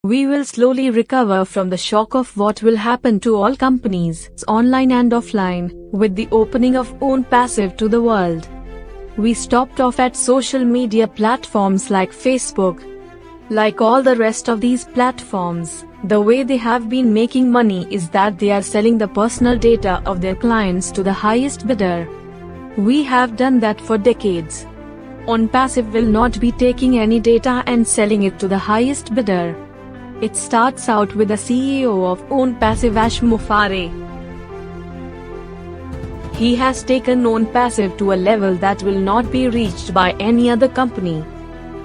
We will slowly recover from the shock of what will happen to all companies, online and offline, with the opening of ONPASSIVE to the world. We stopped off at social media platforms like Facebook. Like all the rest of these platforms, the way they have been making money is that they are selling the personal data of their clients to the highest bidder. We have done that for decades. ONPASSIVE will not be taking any data and selling it to the highest bidder. It starts out with the CEO of ONPASSIVE, Ash Mufareh. He has taken ONPASSIVE to a level that will not be reached by any other company.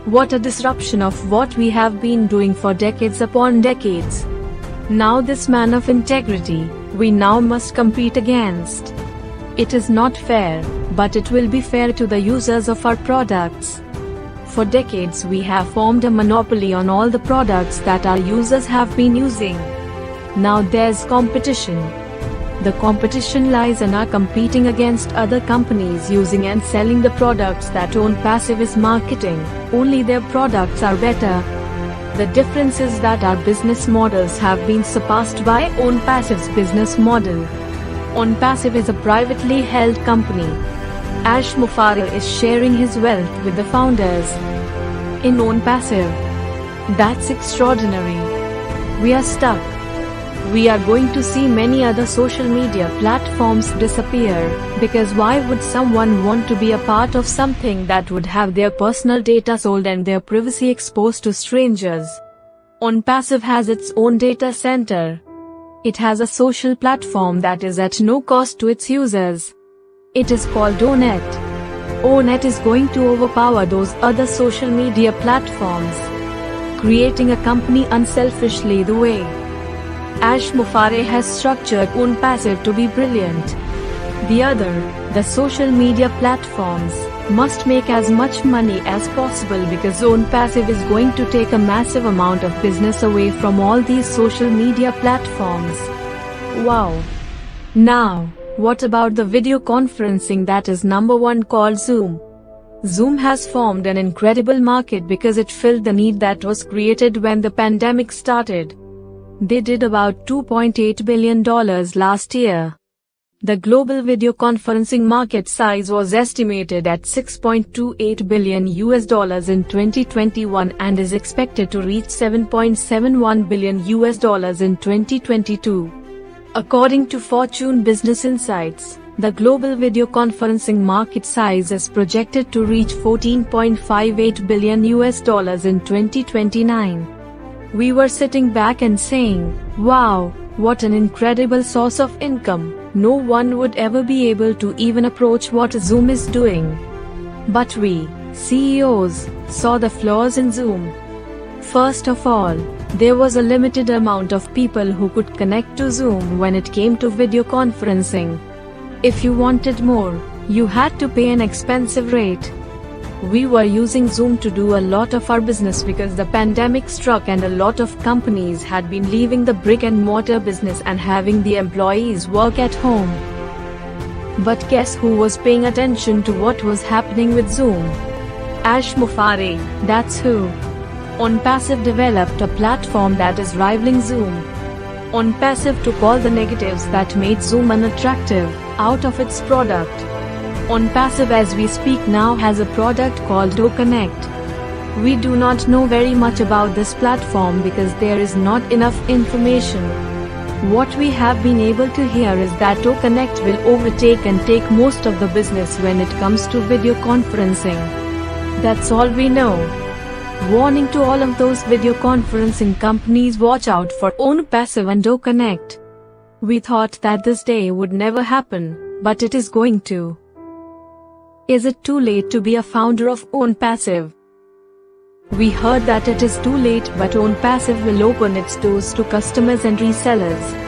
What a disruption of what we have been doing for decades upon decades. Now this man of integrity, we now must compete against. It is not fair, but it will be fair to the users of our products. For decades we have formed a monopoly on all the products that our users have been using. Now there's competition. The competition lies in our competing against other companies using and selling the products that ONPASSIVE is marketing, only their products are better. The difference is that our business models have been surpassed by ONPASSIVE's business model. ONPASSIVE is a privately held company. Ash Mufareh is sharing his wealth with the founders in ONPASSIVE. That's extraordinary. We are stuck. We are going to see many other social media platforms disappear, because why would someone want to be a part of something that would have their personal data sold and their privacy exposed to strangers? ONPASSIVE has its own data center. It has a social platform that is at no cost to its users. It is called ONET. ONET is going to overpower those other social media platforms, creating a company unselfishly the way Ash Mufareh has structured ONPASSIVE to be brilliant. The social media platforms, must make as much money as possible because ONPASSIVE is going to take a massive amount of business away from all these social media platforms. Wow! Now, what about the video conferencing that is number one called Zoom? Zoom has formed an incredible market because it filled the need that was created when the pandemic started. They did about $2.8 billion last year. The global video conferencing market size was estimated at $6.28 billion in 2021 and is expected to reach $7.71 billion in 2022. According to Fortune Business Insights, the global video conferencing market size is projected to reach $14.58 billion in 2029. We were sitting back and saying, wow, what an incredible source of income. No one would ever be able to even approach what Zoom is doing. But we, CEOs, saw the flaws in Zoom. First of all, there was a limited amount of people who could connect to Zoom when it came to video conferencing. If you wanted more, you had to pay an expensive rate. We were using Zoom to do a lot of our business because the pandemic struck and a lot of companies had been leaving the brick-and-mortar business and having the employees work at home. But guess who was paying attention to what was happening with Zoom? Ash Mufareh, that's who. ONPASSIVE developed a platform that is rivaling Zoom. ONPASSIVE took all the negatives that made Zoom unattractive out of its product. ONPASSIVE as we speak now has a product called DoConnect. We do not know very much about this platform because there is not enough information. What we have been able to hear is that DoConnect will overtake and take most of the business when it comes to video conferencing. That's all we know. Warning to all of those video conferencing companies, watch out for ONPASSIVE and DoConnect. We thought that this day would never happen, but it is going to. Is it too late to be a founder of ONPASSIVE? We heard that it is too late, but ONPASSIVE will open its doors to customers and resellers.